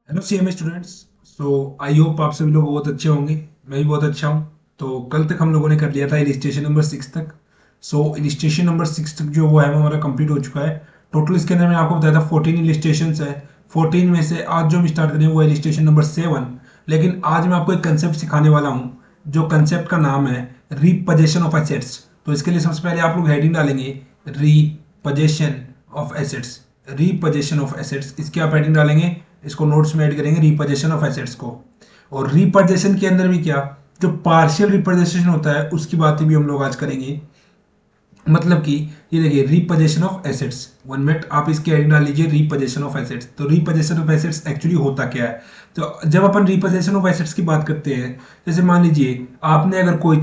Hello CMA students. So I hope आप सभी लोग बहुत अच्छे होंगे। मैं भी बहुत अच्छा हूँ। तो कल तक हम लोगों ने कर लिया था इलिस्ट्रेशन नंबर 6 तक। सो इलिस्ट्रेशन नंबर 6 तक जो वो है वो हमारा कंप्लीट हो चुका है। टोटल इसके अंदर मैंने आपको बताया था 14 इलिस्ट्रेशन है। 14 में से आज जो हम स्टार्ट करेंगे वो है इलिस्ट्रेशन नंबर 7। लेकिन आज मैं आपको एक कंसेप्ट सिखाने वाला हूँ जो कंसेप्ट का नाम है रीपोजेशन ऑफ एसेट्स। तो इसके लिए सबसे पहले आप लोग हेडिंग डालेंगे रीपोजेशन ऑफ एसेट्स। रीपोजेशन ऑफ एसेट्स इसकी आप हेडिंग डालेंगे। इसको नोट्स में ऐड करेंगे रीपोजेशन ऑफ एसेट्स को। और रीपोजेशन के अंदर भी क्या, जो पार्शियल रिपोजेशन होता है उसकी बातें भी हम लोग आज करेंगे। मतलब कि ये देखिए रीपोजेशन ऑफ एसेट्स। 1 मिनट आप इसके हेडिंग डाल लीजिए रीपोजेशन ऑफ एसेट्स। तो रीपोजेशन ऑफ एसेट्स एक्चुअली होता क्या है। तो जब अपन रीपोजेशन ऑफ एसेट्स की बात करते हैं, जैसे मान लीजिए आपने अगर कोई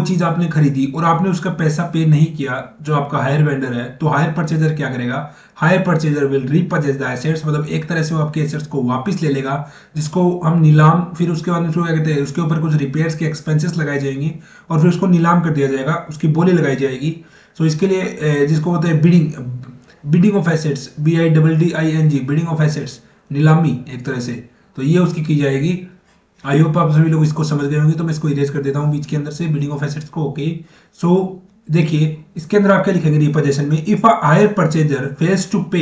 चीज आपने खरीदी और आपने उसका पैसा पे नहीं किया, जो आपका हायर वेंडर है, तो हायर परचेजर क्या करेगा। Hire purchaser will repossess the assets, मतलब एक तरह से वो आपके एसेट्स को वापस ले लेगा, जिसको हम नीलाम, फिर उसके बाद में उसको क्या कहते हैं, उसके ऊपर कुछ रिपेयर्स के एक्सपेंसेस लगाए जाएंगे और फिर उसको नीलाम कर दिया जाएगा, उसकी बोली लगाई जाएगी। सो इसके लिए जिसको बोलते हैं bidding, bidding of assets, BIDDING, bidding of assets, नीलामी एक तरह से। तो ये उसकी की जाएगी। आई होप आप सभी लोग इसको समझ गए होंगे। तो मैं इसको इरेज कर देता हूँ बीच के अंदर से, बिडिंग ऑफ एसेट्स को। ओके। सो देखिए इसके अंदर आप क्या लिखेंगे रिपोजेशन में, if a hire purchaser fails to pay,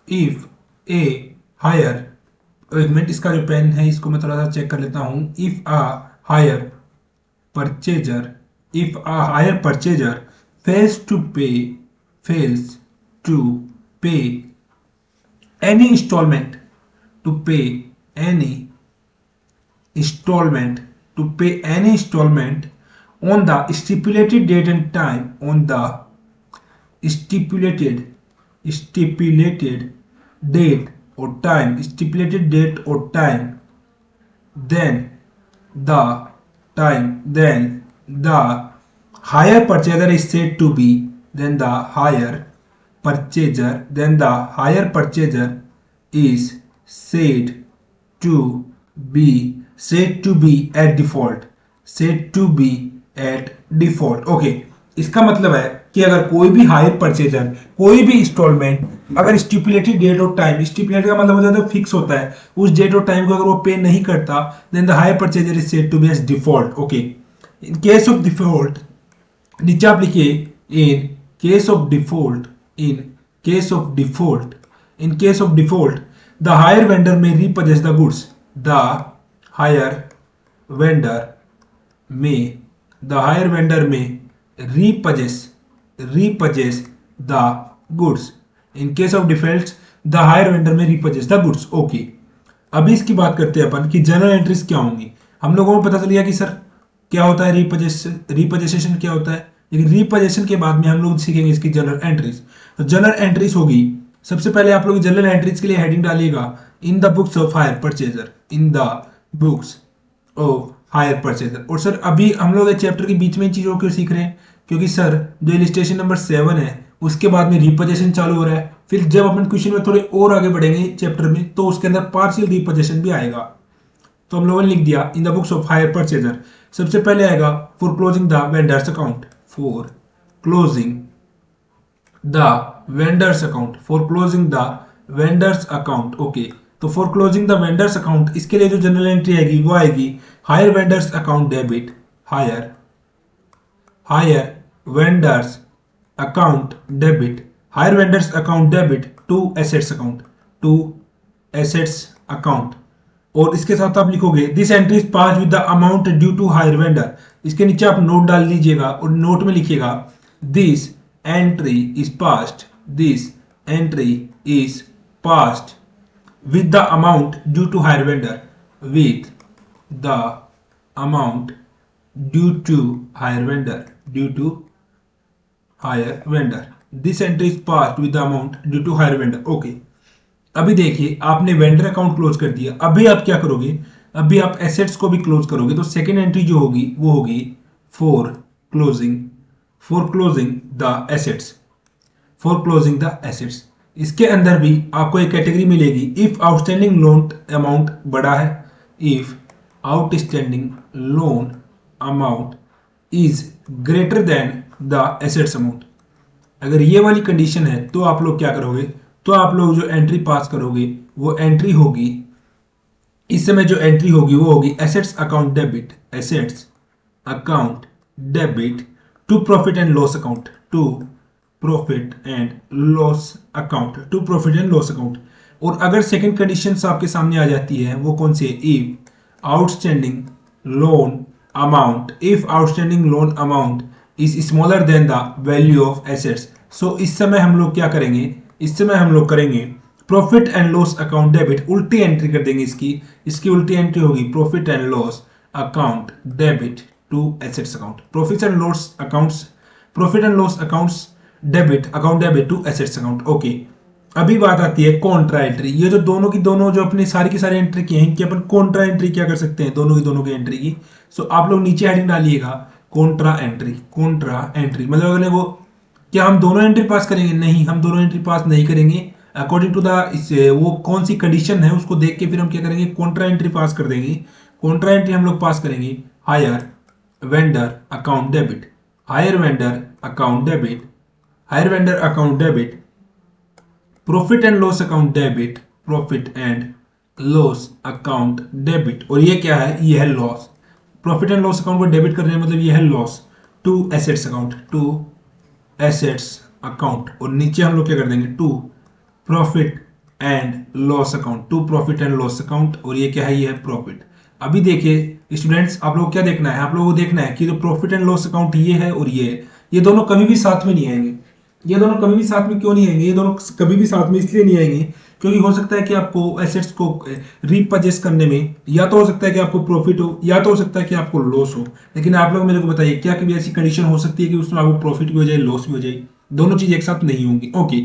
if a hire, एक मिनट इसका जो पेन है इसको मैं थोड़ा सा चेक कर लेता हूं। If a hire purchaser, if a higher purchaser fails to pay, fails to pay any installment, to pay any installment, to pay any installment on the stipulated date and time, on the stipulated date or time, stipulated date or time, then then the higher purchaser is said to be, then the higher purchaser is said to be at default, said to be at default। Okay. इसका मतलब है कि अगर कोई भी higher purchaser, कोई भी instalment अगर स्टिपुलेटेड डेट और टाइम, स्टिपुलेटेड का मतलब होता है फिक्स होता है, उस डेट और टाइम को अगर वो पे नहीं करता, then the hire purchaser is said to be as default. Okay. In case of default, नीचे आप लिखिए in case of default, in case of default, in case of default the hire vendor may repossess the goods, the hire vendor may, the hire vendor may repossess the goods. In case of default the hire vendor may repossess the goods. Okay. अभी इसकी बात करते हैं अपन कि general entries क्या होंगी। हम लोगों को पता चल गया कि सर क्या होता है रिपोजेशन क्या होता है, लेकिन रिपोजेशन के बाद में हम लोग सीखेंगे इसकी जनरल एंट्रीज। तो जनरल एंट्रीज होगी, सबसे पहले आप लोग जनरल एंट्रीज के लिए हेडिंग डालिएगा in the books of hire purchaser, in the books of hire purchaser. और सर अभी हम लोग चैप्टर के बीच में चीजों को सीख रहे हैं, क्योंकि सर जो इलिस्ट्रेशन नंबर 7 है उसके बाद में रिपोजेशन चालू हो रहा है। फिर जब अपन क्वेश्चन में थोड़े और आगे बढ़ेंगे चैप्टर में, तो उसके अंदर पार्शियल रिपोजेशन भी आएगा। तो हम लोगों ने लिख दिया in the books of hire purchaser. सबसे पहले आएगा for closing the vendors account, for closing the vendors account, for closing the vendors account. Okay. तो for closing the vendors account, इसके लिए जो जनरल एंट्री आएगी वो आएगी hire vendors account debit, hire vendors account debit, hire vendors account debit to assets account, to assets account. और इसके साथ आप लिखोगे this entry is pass with the amount due to hire vendor. इसके नीचे आप नोट डाल लीजिएगा और नोट में लिखिएगा this entry is passed, this entry is passed with the amount due to higher vendor, with the amount due to higher vendor, due to higher vendor, this entry is passed with the amount due to higher vendor। okay। अभी देखिए आपने vendor account close कर दिया, अभी आप क्या करोगे, अभी आप एसेट्स को भी क्लोज करोगे। तो सेकेंड एंट्री जो होगी वो होगी for closing, for closing the assets, for closing the assets. इसके अंदर भी आपको एक कैटेगरी मिलेगी इफ आउटस्टैंडिंग लोन अमाउंट बड़ा है, if outstanding loan amount is greater than the assets amount. अगर ये वाली कंडीशन है तो आप लोग क्या करोगे, तो आप लोग जो एंट्री पास करोगे वो एंट्री होगी इस समय जो एंट्री होगी वो होगी assets account debit, assets account debit to profit and loss account, to profit and loss account, to profit and loss account. और अगर सेकंड कंडीशन आपके सामने आ जाती है वो कौन सी है, if outstanding loan amount, if outstanding loan amount is smaller than the value of assets. So इस समय हम लोग क्या करेंगे, इस समय हम लोग करेंगे profit and loss account debit, उल्टी एंट्री कर देंगे इसकी, इसकी उल्टी एंट्री होगी profit and loss account debit to assets account, profit and loss accounts, profit and loss accounts debit account debit to assets account. Okay, अभी बात आती है कॉन्ट्रा एंट्री। ये जो दोनों की दोनं जो अपनी सारी की सारी एंट्री की हैं कि अपन कॉन्ट्रा एंट्री क्या कर सकते हैं दोनों की एंट्री की। सो आप लोग नीचे हेडिंग डालिएगा कॉन्ट्रा एंट्री, कॉन्ट्रा एंट्री मतलब अगले वो क्या हम दोनों एंट्री पास करेंगे, नहीं हम दोनों एंट्री पास नहीं करेंगे। अकॉर्डिंग टू द वो कौन सी कंडीशन है उसको देख के फिर हम क्या करेंगे, कॉन्ट्रा एंट्री पास कर देंगे। कॉन्ट्रा एंट्री हम लोग पास करेंगे hire vendor account debit, hire vendor account debit, hire vendor account debit, profit and loss account debit, profit and loss account debit. और ये क्या है, ये है loss. Profit and loss account को डेबिट कर रहे हैं मतलब ये है loss to assets account, to assets account. और नीचे हम लोग क्या कर देंगे to profit and loss account, to profit and loss account. और ये क्या है, ये है प्रॉफिट। अभी देखिए स्टूडेंट्स, आप लोग क्या देखना है, आप लोगों को देखना है कि जो प्रॉफिट एंड लॉस अकाउंट ये है और ये है, ये दोनों कभी भी साथ में नहीं आएंगे। ये दोनों कभी भी साथ में क्यों नहीं आएंगे, ये दोनों कभी भी साथ में इसलिए नहीं आएंगे क्योंकि हो सकता है कि आपको एसेट्स को रीपरचेस करने में या तो हो सकता है कि आपको प्रॉफिट हो या तो हो सकता है कि आपको लॉस हो। लेकिन आप लोग मेरे को बताइए क्या कभी ऐसी कंडीशन हो सकती है कि उसमें आपको प्रॉफिट भी हो जाए लॉस भी हो जाए, दोनों चीज एक साथ नहीं होंगी। ओके,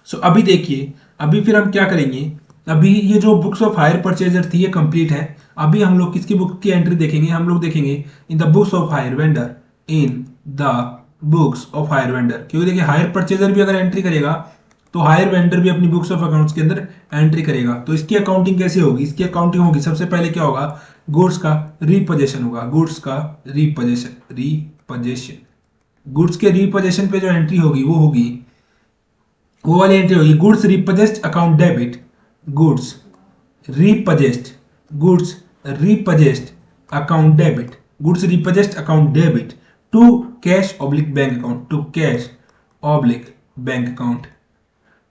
सो अभी देखिए, अभी फिर हम क्या करेंगे, अभी ये जो बुक्स ऑफ हायर परचेजर थी ये कंप्लीट है। अभी हम लोग किसकी बुक की एंट्री देखेंगे, हम लोग देखेंगे इन the books of higher vendor, in the books of higher vendor. क्योंकि देखिए हायर परचेजर भी अगर एंट्री करेगा तो हायर वेंडर भी अपनी बुक्स ऑफ अकाउंट्स के अंदर एंट्री करेगा। तो इसकी अकाउंटिंग कैसे होगी, इसकी अकाउंटिंग होगी सबसे पहले क्या होगा, गुड्स का रीपोजेशन होगा, गुड्स का रीपोजेशन, रीपोजेशन, गुड्स के रीपोजेशन पे जो एंट्री होगी वो होगी, वो वाली एंट्री होगी goods repossessed account debit, goods repossessed, goods repossessed account debit, goods repossessed account debit to cash oblique bank account, to cash oblique bank account,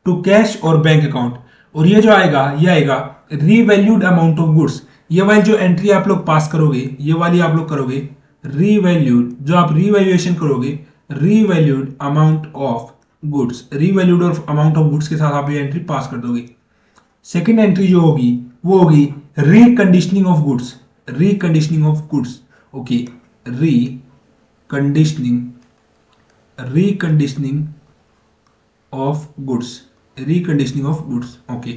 to cash और बैंक अकाउंट। और ये जो आएगा ये आएगा रीवैल्यूड अमाउंट ऑफ गुड्स। ये वाली जो एंट्री आप लोग पास करोगे, ये वाली आप लोग करोगे रीवैल्यूड, जो आप रीवैल्यूएशन करोगे revalued amount of goods, revalued amount of goods के साथ आप ये एंट्री पास कर दोगे। सेकेंड एंट्री जो होगी वो होगी reconditioning of goods, reconditioning of goods. Okay, reconditioning, reconditioning of goods, reconditioning of goods. Okay,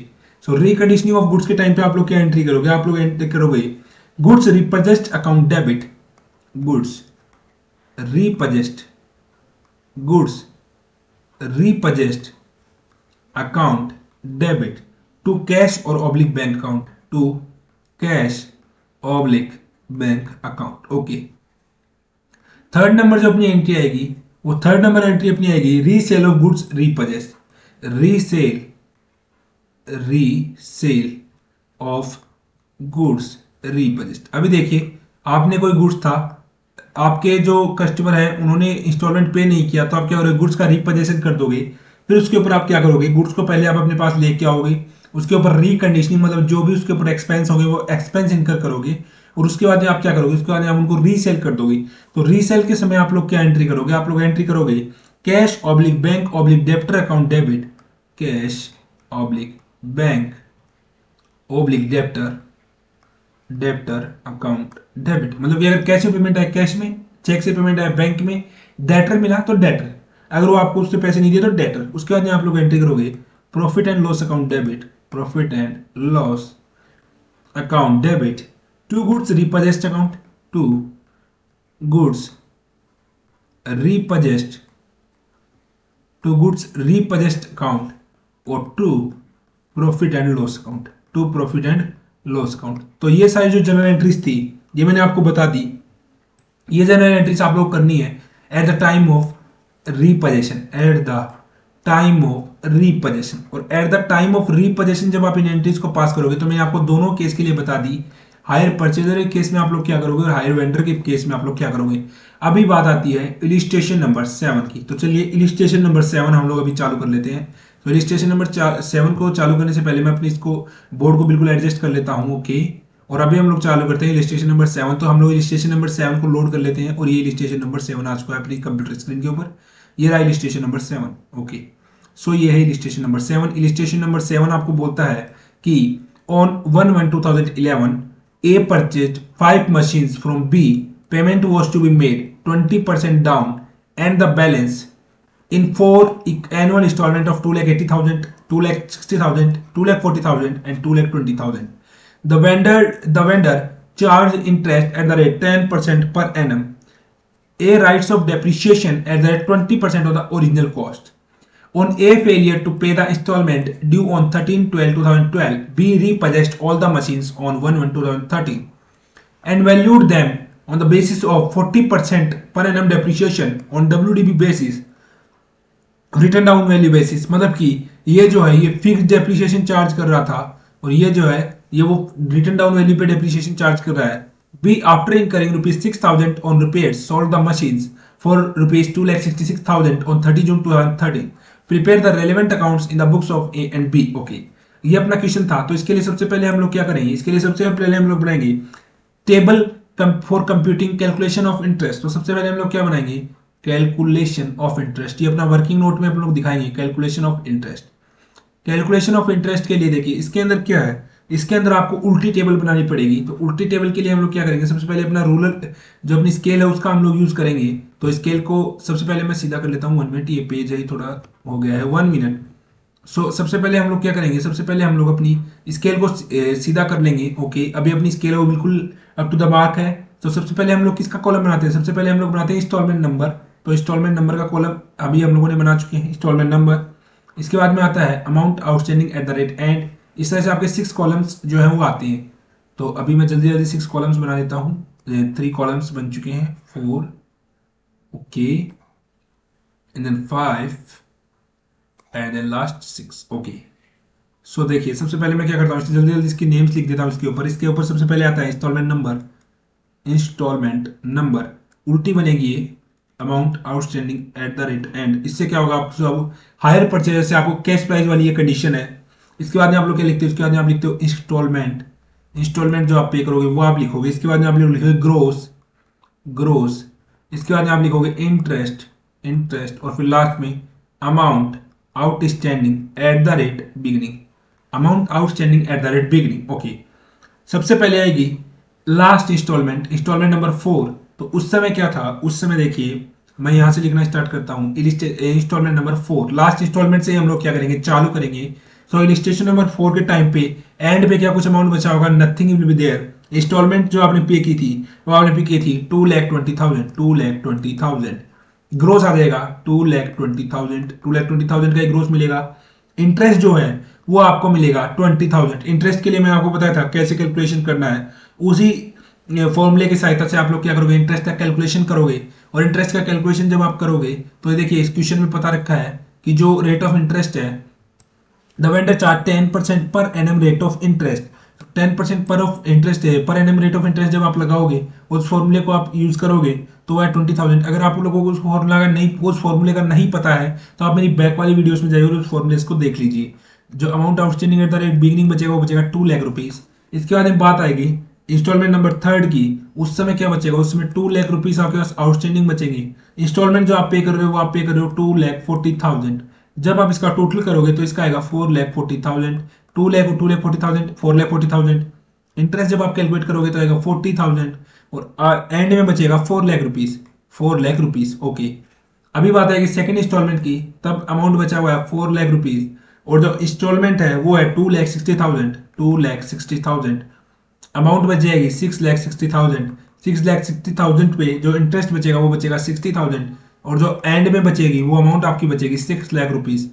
so reconditioning of goods के टाइम पे आप लोग क्या एंट्री करोगे, आप लोग एंट्री करोगे goods repossessed account debit, goods repossessed, goods repossessed account debit to cash और oblique bank account, to cash oblique bank account. Okay, third number जो अपनी एंट्री आएगी वो थर्ड नंबर एंट्री अपनी आएगी resale of goods repossessed, resale, resale of goods repossessed. अभी देखिए आपने कोई गुड्स था, आपके जो कस्टमर है उन्होंने इंस्टॉलमेंट पे नहीं किया तो आप क्या करोगे, गुड्स का रिपोजेशन कर दोगे। फिर उसके ऊपर आप क्या करोगे, गुड्स को पहले आप अपने पास लेके आओगे, उसके ऊपर रिकंडीशनिंग मतलब जो भी उसके ऊपर एक्सपेंस होंगे वो एक्सपेंस इनकर करोगे। और उसके बाद आप क्या करोगे, उसके बाद आप उनको रीसेल कर दोगे। तो रीसेल के समय आप लोग क्या एंट्री करोगे, आप लोग एंट्री करोगे cash oblique bank oblique debtor account debit, cash oblique bank oblique debtor, debtor account debit. मतलब कि अगर कैश में पेमेंट आए कैश में, चेक से पेमेंट आए बैंक में, डेटर मिला तो डेटर, अगर वो आपको उससे पैसे नहीं दिए तो डेटर। उसके बाद आप लोग एंट्री करोगे profit and loss account debit, profit and loss account debit to goods repossessed account, to goods repossessed, to goods repossessed account और to profit and loss account, to profit and loss account. तो ये सारी जो general entries थी ये मैंने आपको बता दी। ये जनरल एंट्रीज आप लोग करनी है at the time of repossession, at the time of repossession. और at the time of repossession जब आप इन एंट्रीज को पास करोगे, तो मैंने आपको दोनों केस के लिए बता दी, हायर परचेजर के केस में आप लोग क्या करोगे और हायर वेंडर के केस में आप लोग क्या करोगे। अभी बात आती है इलिस्ट्रेशन नंबर 7 की। तो चलिए इलिस्ट्रेशन नंबर 7 हम लोग अभी चालू कर लेते हैं। तो इलिस्ट्रेशन नंबर 7 को चालू करने से पहले मैं अपने इसको बोर्ड को बिल्कुल एडजस्ट कर लेता हूँ। ओके, और अभी हम लोग चालू करते हैं इलिस्ट्रेशन नंबर 7। तो हम लोग इलिस्ट्रेशन नंबर 7 को लोड कर लेते हैं, और ये इलिस्ट्रेशन नंबर 7 आ चुका है अपनी कंप्यूटर स्क्रीन के ऊपर। ये रहा इलिस्ट्रेशन नंबर 7। ओके, सो ये है इलिस्ट्रेशन नंबर 7। इलिस्ट्रेशन नंबर 7 आपको बोलता है कि on 1/1/2011 A purchased 5 machines from B. Payment was to be made 20% down and the balance in 4 annual installment of 2,80,000, 2,60,000, 2,40,000 and 2,20,000. The vendor charged interest at the rate 10% per annum. A rights of depreciation at the rate 20% of the original cost. On A failure to pay the installment due on 13/12/2012, B repossessed all the machines on 1/1/2013 and valued them on the basis of 40% per annum depreciation on WDB basis, return down value basis. मतलब कि ये जो है ये fix depreciation charge कर रहा था, और ये जो है ये वो रिटर्न डाउन वैल्यू पे डेप्रिसिएशन चार्ज कर रहा है। B after incurring ₹6,000 on repairs sold the machines for ₹2,66,000 on 30 June 2013। Prepare the relevant accounts in the books of A and B. Okay, ये अपना क्वेश्चन था। तो इसके लिए सबसे पहले हम लोग क्या करेंगे, इसके लिए सबसे पहले हम लोग बनाएंगे table for computing calculation of interest. तो सबसे पहले हम लोग क्या बनाएंगे, कैलकुलेशन ऑफ इंटरेस्ट। ये अपना वर्किंग नोट में हम लोग दिखाएंगे calculation of interest. Calculation of interest के लिए देखिए इसके अंदर क्या है, इसके अंदर आपको उल्टी टेबल बनानी पड़ेगी। तो उल्टी टेबल के लिए हम लोग क्या करेंगे, सबसे पहले अपना रूलर जो अपनी स्केल है उसका हम लोग यूज करेंगे। तो स्केल को सबसे पहले मैं सीधा कर लेता हूँ 1 मिनट, ये पेज है थोड़ा हो गया है 1 मिनट। सबसे पहले हम लोग क्या करेंगे, सबसे पहले हम लोग अपनी स्केल को सीधा कर लेंगे। ओके, अभी अपनी स्केल वो बिल्कुल अप टू द मार्क है। तो सबसे पहले हम लोग किसका कॉलम बनाते हैं, सबसे पहले हम लोग बनाते हैं इंस्टॉलमेंट नंबर। तो इंस्टॉलमेंट नंबर का कॉलम अभी हम लोगों ने बना चुके हैं, इंस्टॉलमेंट नंबर। इसके बाद में आता है amount outstanding at the rate and. इस तरह से आपके 6 कॉलम्स जो है वो आते हैं। तो अभी मैं जल्दी जल्दी 6 कॉलम्स बना देता हूँ। 3 कॉलम्स बन चुके हैं, 4, okay, and then 5 and then last 6। Okay, so देखिए सबसे पहले मैं क्या करता हूँ, जल्दी जल्दी इसकी नेम्स लिख देता हूँ इसके ऊपर। इसके ऊपर सबसे पहले आता है इंस्टॉलमेंट नंबर। इंस्टॉलमेंट नंबर उल्टी बनेगी ये amount outstanding at the rate and. इससे क्या होगा, आपको अब हायर परचेज से आपको कैश प्राइस वाली ये कंडीशन है। इसके बाद में आप लोग क्या लिखते हो, इसके बाद में आप लिखते हो इंस्टॉलमेंट। इंस्टॉलमेंट जो आप पे करोगे वो आप लिखोगे। इसके बाद में आप लोग लिखोगे ग्रोस, ग्रोस। इसके बाद में आप लिखोगे इंटरेस्ट, इंटरेस्ट। और फिर लास्ट में amount outstanding at the rate beginning, amount outstanding at the rate beginning. Okay, सबसे पहले आएगी लास्ट इंस्टॉलमेंट, इंस्टॉलमेंट नंबर 4। तो उस समय क्या था, उस समय देखिए मैं यहां से लिखना स्टार्ट करता हूं। इंस्टॉलमेंट नंबर 4 लास्ट इंस्टॉलमेंट से हम लोग क्या करेंगे, चालू करेंगे। सो इलिस्ट्रेशन नंबर 4 के टाइम पे एंड पे क्या कुछ अमाउंट बचा होगा, nothing will be there. Installment जो आपने पे की थी वो आपने पे की थी 2,20,000, 2,20,000। ग्रोस आ जाएगा 2,20,000, 2,20,000 का ग्रोस मिलेगा। इंटरेस्ट जो है वो आपको मिलेगा 20,000। इंटरेस्ट के लिए मैं आपको बताया था कैसे कैलकुलेशन करना है, उसी फॉर्मूले की सहायता से आप लोग क्या करोगे, इंटरेस्ट का कैलकुलेशन करोगे। और इंटरेस्ट का कैलकुलेशन जब आप करोगे तो देखिए इस क्वेश्चन में पता रखा है कि जो रेट ऑफ इंटरेस्ट है, the vendor charge 10% per annum rate of interest. 10% पर ऑफ इंटरेस्ट है, per annum rate of interest जब आप लगाओगे उस फॉर्मूले को आप यूज करोगे तो है 20,000। अगर आप लोगों को उस फॉर्मूले का नहीं पता है तो आप मेरी बैक वाली वीडियोस में जाइए और उस फॉर्मूले को देख लीजिए। जो amount outstanding at the rate beginning बचेगा वो बचेगा 2 लाख रुपीज। इसके बाद में बात आएगी इंस्टॉलमेंट नंबर 3 की। उस समय क्या बचेगा, उस समय 2 लाख रुपीज आपके पास आउटस्टैंडिंग बचेंगे। इंस्टॉलमेंट जो आप पे कर रहे हो वो आप पे कर रहे हो 2,40,000। जब आप इसका टोटल करोगे तो इसका आएगा 4,40,000। 2,40,000, 4,40,000। इंटरेस्ट जब आप कैलकुलेट करोगे तो आएगा 40,000 और एंड में बचेगा 4 lakh rupees, 4 lakh rupees. Okay, अभी बात आएगी सेकंड इंस्टॉलमेंट की। तब अमाउंट बचा हुआ है 4 लाख रुपीज और जो इंस्टॉलमेंट है वो है 2,60,000, 2,60,000। अमाउंट बच जाएगी 6,60,000। 6,60,000 पे जो इंटरेस्ट बचेगा वो बचेगा 60,000 और जो एंड में बचेगी वो अमाउंट आपकी बचेगी 6 lakh rupees.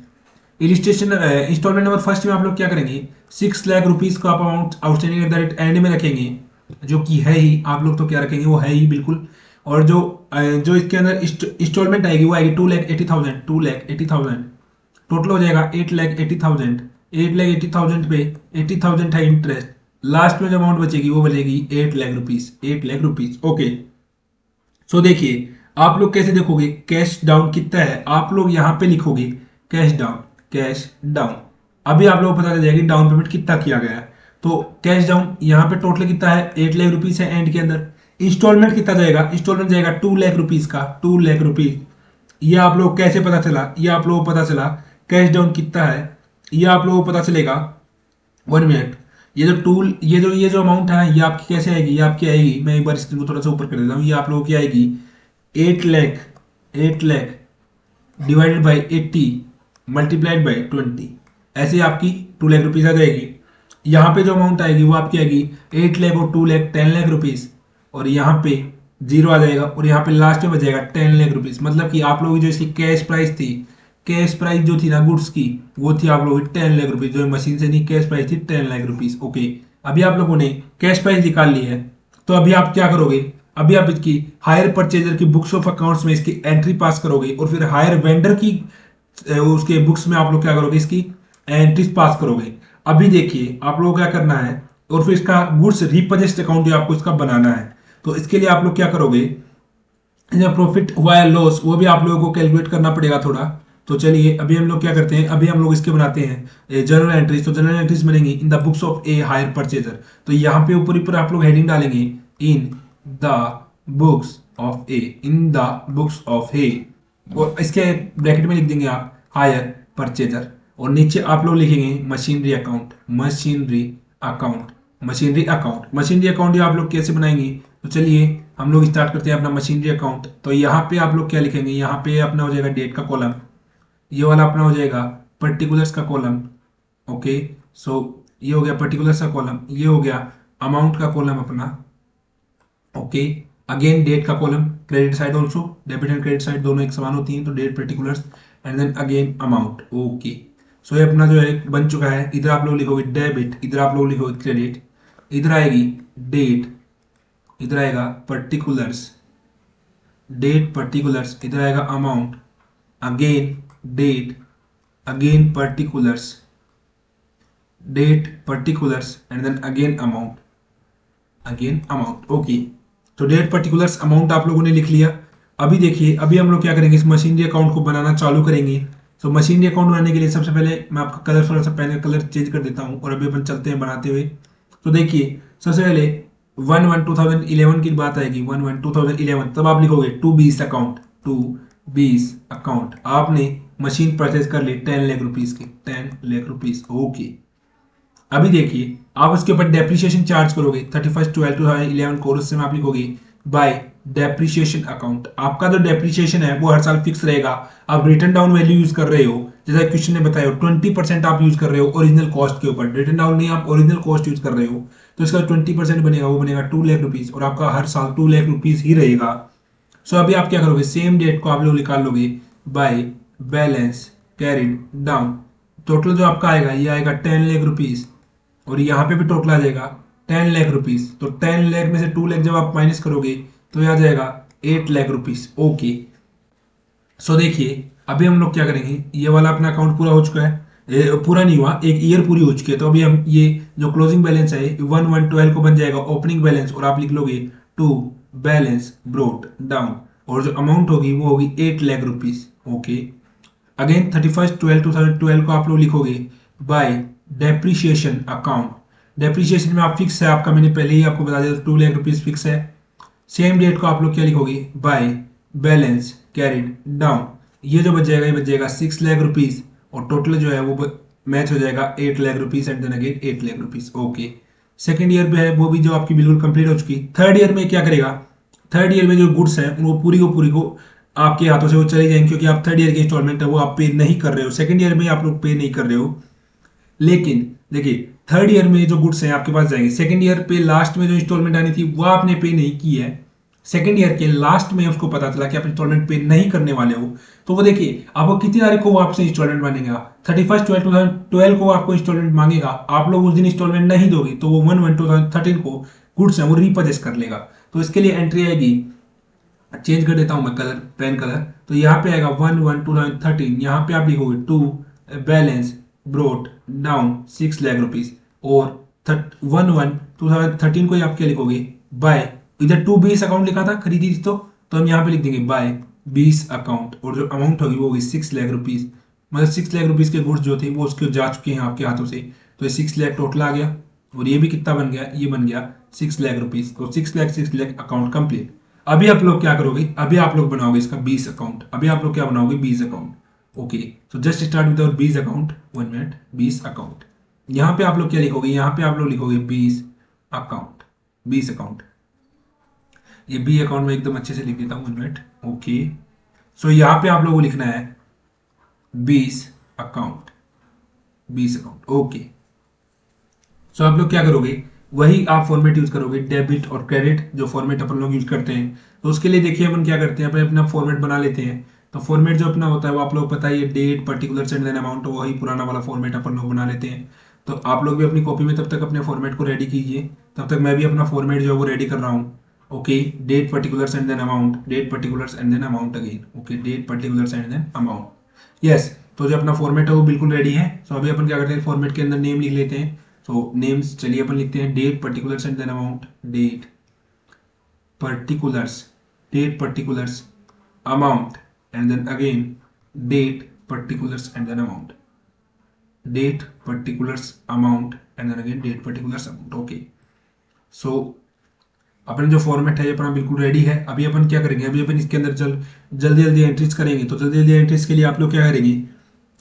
Illustration installment number first में आप लोग क्या करेंगे, 6 लाख रुपीज को आप amount outstanding at the rate and में रखेंगे, जो कि है ही। आप लोग तो क्या रखेंगे, वो है ही बिल्कुल। और जो इसके अंदर इंस्टॉलमेंट आएगी वो आएगी 2,80,000, 2,80,000। टोटल हो जाएगा 8,80,000। 8,80,000 पे 80,000 है इंटरेस्ट, लास्ट में जो अमाउंट बचेगी वो बचेगी 8 lakh rupees. 8 lakh rupees, okay. So देखिए आप लोग कैसे देखोगे कैश डाउन कितना है, आप लोग यहाँ पे लिखोगे कैश डाउन, कैश डाउन। अभी आप लोगों को पता चल जाएगा डाउन पेमेंट कितना किया गया है। तो कैश डाउन यहाँ पे टोटल कितना है, 8 लाख रुपीज है एंड के अंदर। इंस्टॉलमेंट कितना जाएगा, इंस्टॉलमेंट जाएगा 2 लाख रुपीज का, 2 लाख रुपीज। ये आप लोग कैसे पता चला, ये आप लोगों को पता चला कैश डाउन कितना है, ये आप लोगों को पता चलेगा 1 मिनट। ये जो अमाउंट है ये आपकी कैसे आएगी, ये आपकी आएगी, मैं एक बार स्क्रीन को थोड़ा सा ऊपर कर देता हूँ, ये आप लोगों की आएगी 8 lakh divided by 80 multiplied by 20, ऐसे आपकी 2 लाख रुपीज आ जाएगी। यहाँ पे जो अमाउंट आएगी वो आपकी आएगी 8 लाख और 2 लाख 10 लाख रुपीज, और यहाँ पे जीरो आ जाएगा और यहाँ पे लास्ट में बचेगा 10 लाख रुपीज। मतलब कि आप लोगों की जो इसकी कैश प्राइस थी, कैश प्राइस जो थी ना गुड्स की, वो थी आप लोगों की 10 लाख रुपीज, जो मशीन से नहीं कैश प्राइस थी 10 लाख रुपीज, ओके। अभी आप लोगों ने कैश प्राइस निकाल ली है, तो अभी आप क्या करोगे, अभी आप इसकी हायर परचेजर की बुक्स ऑफ अकाउंट्स में इसकी एंट्री पास करोगे, और फिर हायर वेंडर की उसके बुक्स में आप लोग क्या करोगे, इसकी एंट्रीज पास करोगे। अभी देखिए आप लोगों को क्या करना है, और फिर इसका गुड्स रिपोजिस्ट अकाउंट आपको इसका बनाना है। तो इसके लिए आप लोग क्या करोगे, जो प्रॉफिट हुआ है लॉस वो भी आप लोगों को कैलकुलेट करना पड़ेगा थोड़ा। तो चलिए अभी हम लोग क्या करते हैं, अभी हम लोग इसके बनाते हैं जर्नल एंट्रीज। तो जर्नल एंट्रीज बनेंगी in the books of a hire purchaser. तो यहाँ पे ऊपर ऊपर आप लोग हेडिंग डालेंगे in the books of a, in the books of a, और इसके ब्रैकेट में लिख देंगे आप हायर परचेजर, और नीचे आप लोग लिखेंगे machinery account, machinery account, machinery account. Machinery account ये आप लोग कैसे बनाएंगे, तो चलिए हम लोग स्टार्ट करते हैं अपना मशीनरी अकाउंट। तो यहाँ पे आप लोग क्या लिखेंगे, यहाँ पे अपना हो जाएगा डेट का कॉलम, ये वाला अपना हो जाएगा पर्टिकुलर्स का कॉलम, ओके। सो ये हो गया पर्टिकुलर्स का कॉलम, ये हो गया अमाउंट का कॉलम अपना, ओके। अगेन डेट का column, credit side also, debit and credit side दोनों एक समान होती हैं, तो date particulars and then again amount, okay. So ये अपना जो है बन चुका है। इधर आप लोग लिखोगे डेबिट, इधर आप लोग लिखोगे क्रेडिट, इधर आएगी डेट, इधर आएगा पर्टिकुलर्स, डेट पर्टिकुलर्स, इधर आएगा amount, again date, again particulars, date particulars and then again amount, again amount, okay. तो डेट पर्टिकुलर्स अमाउंट आप लोगों ने लिख लिया। अभी देखिए अभी हम लोग क्या करेंगे, इस मशीनरी अकाउंट को बनाना चालू करेंगे। तो मशीनरी अकाउंट बनाने के लिए सबसे पहले मैं आपका कलर थोड़ा सा पहले कलर चेंज कर देता हूँ, और अभी अपन चलते हैं बनाते हुए। तो देखिए सबसे पहले 1/1/2011 की बात आएगी, 1/1/2011, तब आप लिखोगे टू बीस अकाउंट, टू बीस अकाउंट। आपने मशीन परचेज कर ली 10 लाख रुपीज की, 10 लाख रुपीज, ओके। अभी देखिए आप उसके ऊपर डेप्रिसिएशन चार्ज करोगे 31/12/2011 को, उससे में आप लिखोगे बाय डेप्रिसिएशन अकाउंट। आपका जो डेप्रिसिएशन है वो हर साल फिक्स रहेगा। आप रिटर्न डाउन वैल्यू यूज कर रहे हो, जैसा क्वेश्चन ने बताया 20% आप यूज कर रहे हो ओरिजिनल कॉस्ट के ऊपर, रिटर्न डाउन नहीं, आप ओरिजिनल कॉस्ट यूज कर रहे हो। तो इसका 20% बनेगा, वो बनेगा 2 लाख रुपीज, और आपका हर साल 2 लाख रुपीज ही रहेगा। सो अभी आप क्या करोगे, सेम डेट को आप लोग निकाल लोगे by balance carried down. Total जो आपका आएगा ये आएगा 10 लाख रुपीज, और यहाँ पे भी टोटल आ जाएगा 10 लाख रुपीज। तो 10 लाख में से 2 लाख जब आप माइनस करोगे तो ये आ जाएगा 8 लाख रुपीज, ओके। सो देखिए अभी हम लोग क्या करेंगे, ये वाला अपना अकाउंट पूरा हो चुका है, पूरा नहीं हुआ, एक ईयर पूरी हो चुकी है। तो अभी हम ये जो क्लोजिंग बैलेंस है 1/1/12 को बन जाएगा ओपनिंग बैलेंस, और आप लिख लोगे टू बैलेंस ब्रोट डाउन, और जो अमाउंट होगी वो होगी 8 लाख रुपीज, ओके। अगेन 31/12/2012 को आप लोग लिखोगे बाय डेप्रिसिएशन अकाउंट। डेप्रिसिएशन में आप फिक्स है आपका, मैंने पहले ही आपको बता दिया 2 लाख रुपीज फिक्स है। सेम डेट को आप लोग क्या लिखोगे बाय बैलेंस कैरिड डाउन। ये जो बच जाएगा ये बच जाएगा 6 लाख रुपीज, और टोटल जो है वो मैच हो जाएगा 8 lakh rupees and then again 8 lakh rupees, okay. Second year में है वो भी जो आपकी बिल्कुल कंप्लीट हो चुकी। थर्ड ईयर में क्या करेगा, थर्ड ईयर में जो गुड्स है वो पूरी को आपके हाथों से वो चली जाएंगे, क्योंकि आप थर्ड ईयर की इंस्टॉलमेंट है वो आप पे नहीं कर रहे हो, सेकंड ईयर में आप लोग पे नहीं कर रहे हो। लेकिन देखिए थर्ड ईयर में जो गुड्स हैं आपके पास जाएंगे, सेकंड ईयर पे लास्ट में जो इंस्टॉलमेंट आनी थी वो आपने पे नहीं की है, सेकंड ईयर के लास्ट में उसको पता चला कि आप इंस्टॉलमेंट पे नहीं करने वाले हो, तो वो देखिए आपको कितनी तारीख को वो आपसे इंस्टॉलमेंट मांगेगा, 31/12/2012 को आपको इंस्टॉलमेंट मांगेगा। आप लोग उस दिन इंस्टॉलमेंट नहीं दोगे तो वो 1/1/2013 को गुड्स है वो रीपरचेस कर लेगा। तो इसके लिए एंट्री आएगी, चेंज कर देता हूं मैं कलर, पेन कलर। तो यहाँ पे आएगा 1/1/2013, यहाँ पे आप लिखोगे to balance brought down 6 lakh rupees. और 11/2013 को आप क्या लिखोगे, बाय, इधर टू बीस अकाउंट लिखा था खरीदी थी तो हम यहाँ पे लिख देंगे बाय 20 अकाउंट, और जो अमाउंट होगी वो होगी 6 लाख रुपीज। मतलब 6 लाख रुपीज के गुड्स जो थे वो उसके जा चुके हैं आपके हाथों से, तो ये 6 लाख टोटल आ गया। और ये भी कितना बन गया, ये बन गया 6 लाख रुपीज। तो 6 लाख अकाउंट कंप्लीट। अभी आप लोग क्या करोगे, अभी आप लोग बनाओगे इसका 20 अकाउंट। अभी आप लोग क्या बनाओगे, 20 account. Okay, so just start with 20 account, 1 minute, 20 account. यहाँ पे आप लोग क्या लिखोगे, यहाँ पे आप लोग लिखोगे 20 अकाउंट, 20 अकाउंट। ये बी अकाउंट में एकदम अच्छे से लिख देता हूँ, 1 मिनट। ओके, सो यहाँ पे आप लोगों को लिखना है 20 अकाउंट, 20 अकाउंट। ओके, सो आप लोग क्या करोगे, वही आप फॉर्मेट यूज करोगे, डेबिट और क्रेडिट जो फॉर्मेट अपन लोग यूज करते हैं। तो उसके लिए देखिए अपन क्या करते हैं, अपन अपना फॉर्मेट बना लेते हैं। तो फॉर्मेट जो अपना होता है वो आप लोग पता है, ये date, particular and then amount, वही पुराना वाला फॉर्मेट अपन लोग बना लेते हैं। तो आप लोग भी अपनी कॉपी में तब तक अपने फॉर्मेट को रेडी कीजिए, तब तक मैं भी अपना फॉर्मेट जो है वो रेडी कर रहा हूँ। Okay, date, particulars and then amount, date, particulars and then amount again. Okay, date, particulars and then amount. Yes, तो जो अपना फॉर्मेट है वो बिल्कुल रेडी है। सो अभी अपन क्या करते हैं, फॉर्मेट के अंदर नेम लिख लेते हैं। सो नेम्स, चलिए अपन लिखते हैं date, particulars and then amount, date, particulars, date, particulars, amount, and then again date, particulars and then amount, date, particulars, amount, and then again date, particulars, amount. Okay, so अपन जो format है ये अपना बिल्कुल रेडी है। अभी अपन क्या करेंगे, अभी अपन इसके अंदर जल्दी जल्दी एंट्रीज करेंगे। तो जल्दी जल्दी एंट्रीज के लिए आप लोग क्या करेंगे,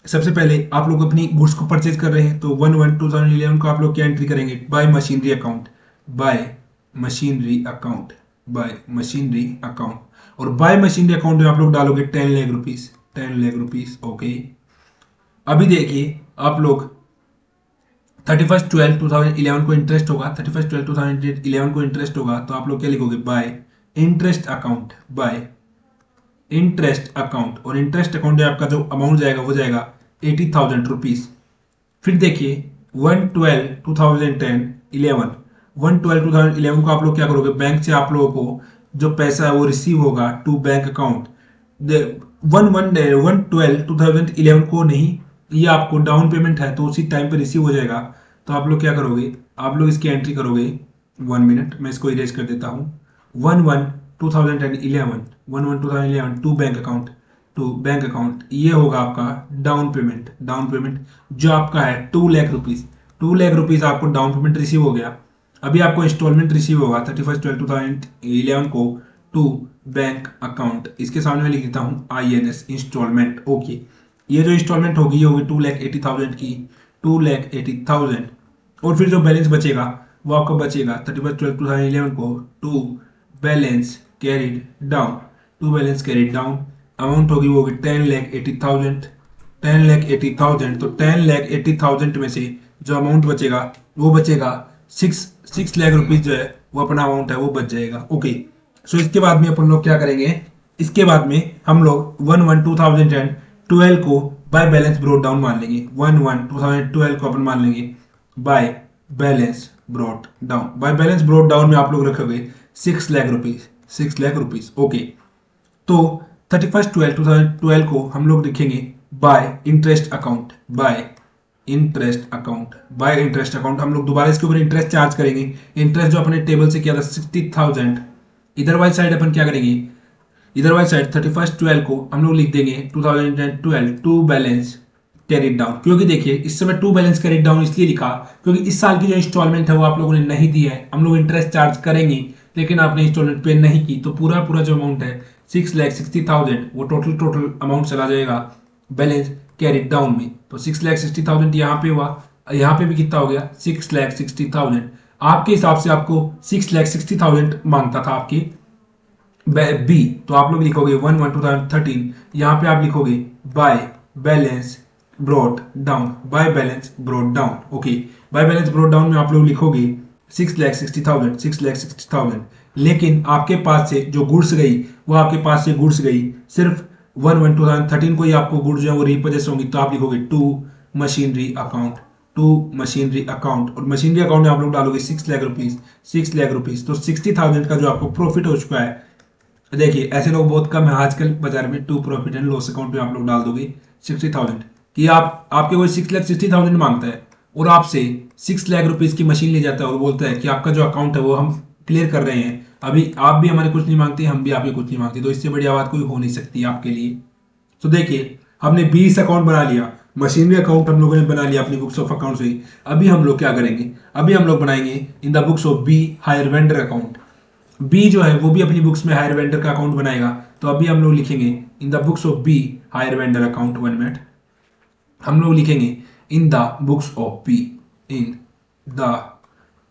सबसे पहले आप लोग अपनी गुड्स को परचेज कर रहे हैं, तो 1/1/2011 को आप लोग क्या एंट्री करेंगे, bye machinery account, bye machinery account, bye machinery account. और बाय मशीनरी अकाउंट में आप लोग डालोगे 10 lakh rupees, 10 lakh rupees. Okay, अभी देखिए आप लोग 31/12/2011 को इंटरेस्ट होगा, 31/12/2011 को इंटरेस्ट होगा, तो आप लोग क्या लिखोगे, bye interest account, bye interest account. और इंटरेस्ट अकाउंट में आपका जो अमाउंट जाएगा वो जाएगा 80,000 रुपीज। फिर देखिए 1/12/2011, 1/12/2011 को आप लोग क्या करोगे, बैंक से आप लोगों को जो पैसा है वो रिसीव होगा टू बैंक अकाउंट। 1/12/2011 को नहीं, ये आपको डाउन पेमेंट है तो उसी टाइम पे रिसीव हो जाएगा। तो आप लोग क्या करोगे, आप लोग इसकी एंट्री करोगे, 1 मिनट, मैं इसको इरेज कर देता हूँ। 1/1/2011, 1/1/2011 to bank account, to bank account, ये होगा आपका डाउन पेमेंट। डाउन पेमेंट जो आपका है 2 लाख रुपीज, 2 लाख रुपीज आपको डाउन पेमेंट रिसीव हो गया। अभी आपको इंस्टॉलमेंट रिसीव होगा 31/12/2011 को टू बैंक अकाउंट। इसके सामने मैं लिख देता हूँ INS, इंस्टॉलमेंट। ओके, ये जो इंस्टॉलमेंट होगी ये होगी 2,80,000 की, 2,80,000। और फिर जो बैलेंस बचेगा वो आपका बचेगा 31/12/2011 को to balance carried down, to balance carried down. Amount होगी वो होगी 10,80,000, 10,80,000। तो 10,80,000 में से जो अमाउंट बचेगा वो बचेगा 6 लाख रुपीज, जो है वो अपना अमाउंट है वो बच जाएगा। ओके, सो इसके बाद में अपन लोग क्या करेंगे, इसके बाद में हम लोग 1/1/2012 को बाय बैलेंस ब्रोट डाउन मान लेंगे। 1/1/2012 को अपन मान लेंगे by balance brought down. By balance brought down में आप लोग रखोगे 6 lakh rupees, 6 lakh rupees. Okay, तो 31/12/2012 को हम लोग लिखेंगे bye interest account, bye interest account, bye interest account. हम लोग दोबारा इसके ऊपर इंटरेस्ट चार्ज करेंगे। इंटरेस्ट जो अपने टेबल से किया था 60,000, इधर वाली साइड अपन क्या करेंगे, इधर वाली साइड 31/12 को हम लोग लिख देंगे 2012 टू बैलेंस कैरिड डाउन। क्योंकि देखिए इस समय टू बैलेंस कैरिड डाउन इसलिए लिखा क्योंकि इस साल की जो इंस्टॉलमेंट है वो आप लोगों ने नहीं दी है। हम लोग इंटरेस्ट चार्ज करेंगे लेकिन आपने इंस्टॉलमेंट पे नहीं की, तो पूरा पूरा जो अमाउंट है 6,60,000 वो टोटल अमाउंट चला जाएगा बैलेंस कैरिड डाउन में। तो 6,60,000 यहाँ पे हुआ, यहाँ पे भी कितना हो गया 6,60,000। आपके हिसाब से आपको 6,60,000 मांगता था आपकी बी, तो आप लोग लिखोगे 1/1/2013, यहाँ पे आप लिखोगे by balance brought down, by balance brought down. Okay, by balance brought down में आप लोग लिखोगे 6,60,000, 6,60,000। लेकिन आपके पास से जो गुड्स गई वो आपके पास से गुड्स गई सिर्फ 1/1/2013 को ही आपको गुड्स जो है वो रीपर्चेस होंगी, तो आप लिखोगे to machinery account, to machinery account. और मशीनरी अकाउंट में आप लोग डालोगे 6 लाख रुपीज, 6 लाख रुपीज। तो 60,000 का जो आपको प्रॉफिट हो चुका है, देखिए ऐसे लोग बहुत कम है आजकल बाजार में। To profit and loss account में आप लोग डाल दोगे 60,000। कि आप आपके कोई 6,60,000 मांगता है और आपसे 6 लाख रुपीज की मशीन ले जाता है और बोलता है कि आपका जो अकाउंट है वो हम क्लियर कर रहे हैं, अभी आप भी हमारे कुछ नहीं मांगते, हम भी आपके कुछ नहीं मांगते, तो इससे बढ़िया बात कोई हो नहीं सकती आपके लिए। तो देखिए हमने 20 अकाउंट बना लिया, मशीनरी अकाउंट हम लोगों ने बना लिया अपनी बुक्स ऑफ अकाउंट से। अभी हम लोग क्या करेंगे, अभी हम लोग बनाएंगे in the books of B hire vendor account. B जो है वो भी अपनी बुक्स में हायर वेंडर का अकाउंट बनाएगा। तो अभी हम लोग लिखेंगे in the books of B hire vendor account. 1 minute, हम लोग लिखेंगे in the books of B, in the